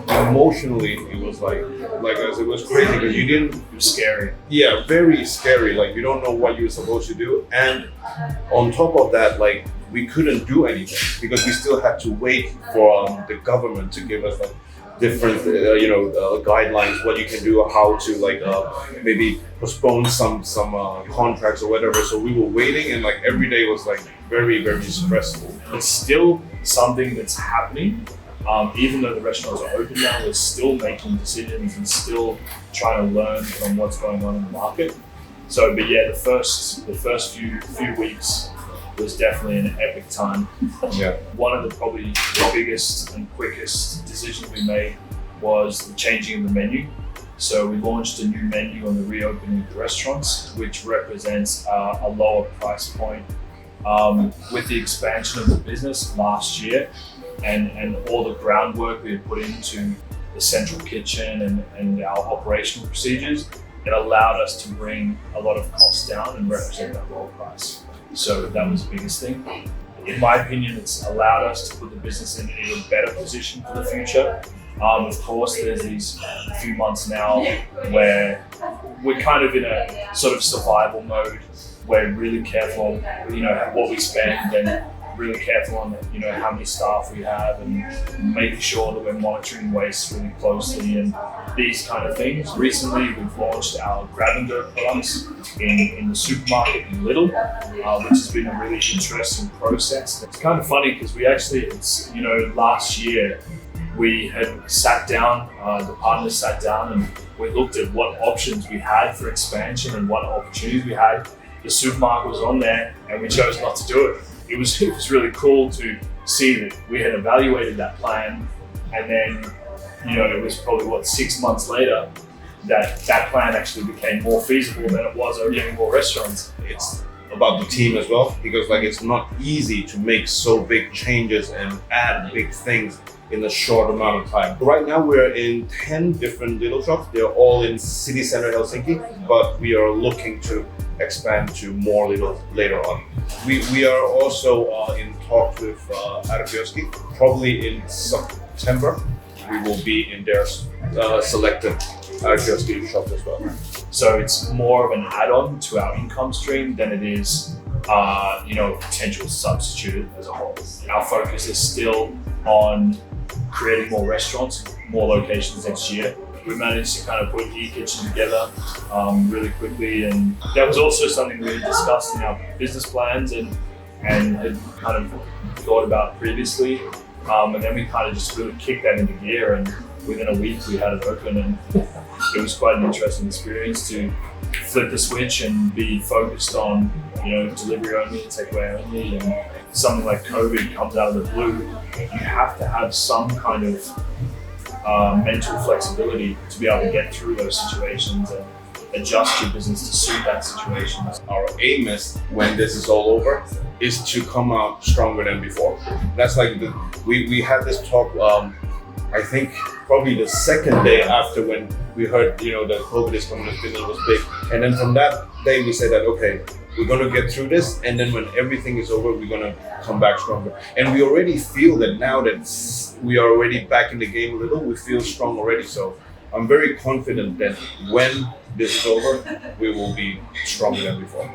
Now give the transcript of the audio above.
emotionally it was like it was crazy because you didn't. It was scary. Yeah, very scary. Like you don't know what you're supposed to do, and on top of that, like we couldn't do anything because we still had to wait for the government to give us like different guidelines, what you can do, how to maybe postpone some contracts or whatever. So we were waiting, and like every day was like very, very stressful. It's still something that's happening. Even though the restaurants are open now, we're still making decisions and still trying to learn from what's going on in the market. So, but yeah, the first few weeks was definitely an epic time. Yeah. One of the probably the biggest and quickest decisions we made was the changing of the menu. So we launched a new menu on the reopening of the restaurants, which represents a lower price point. With the expansion of the business last year and all the groundwork we had put into the central kitchen and our operational procedures, it allowed us to bring a lot of costs down and represent that lower price. So that was the biggest thing. In my opinion, it's allowed us to put the business in an even better position for the future. Of course, there's these few months now where we're kind of in a sort of survival mode. We're really careful, what we spend and really careful on, how many staff we have and making sure that we're monitoring waste really closely and these kind of things. Recently, we've launched our grab-and-go products in the supermarket in Lidl, which has been a really interesting process. It's kind of funny because last year we had sat down, the partners sat down and we looked at what options we had for expansion and what opportunities we had. The supermarket was on there and we chose not to do it. It was really cool to see that we had evaluated that plan and then, it was probably 6 months later that plan actually became more feasible than it was opening more restaurants. It's about the team as well, because it's not easy to make so big changes and add big things in a short amount of time. Right now we're in 10 different little shops. They're all in city center Helsinki, but we are looking to expand to more little later on. We are also in talks with Keinoja. Probably in September we will be in their selected Keinoja shops as well. So it's more of an add-on to our income stream than it is a potential substitute as a whole. Our focus is still on creating more restaurants, more locations next year. We managed to kind of put e-kitchen together really quickly, and that was also something we had discussed in our business plans and had kind of thought about previously. And then we kind of just really kicked that into gear, and within a week we had it open, and it was quite an interesting experience to flip the switch and be focused on delivery only, takeaway only, and something like COVID comes out of the blue. You have to have some kind of mental flexibility to be able to get through those situations and adjust your business to suit that situation. Our aim is, when this is all over, is to come out stronger than before. That's we had this talk, I think probably the second day after when we heard, that COVID is coming and Finland was big. And then from that day we said that, okay, we're gonna get through this, and then when everything is over, we're gonna come back stronger. And we already feel that now that we are already back in the game a little, we feel strong already. So I'm very confident that when this is over, we will be stronger than before.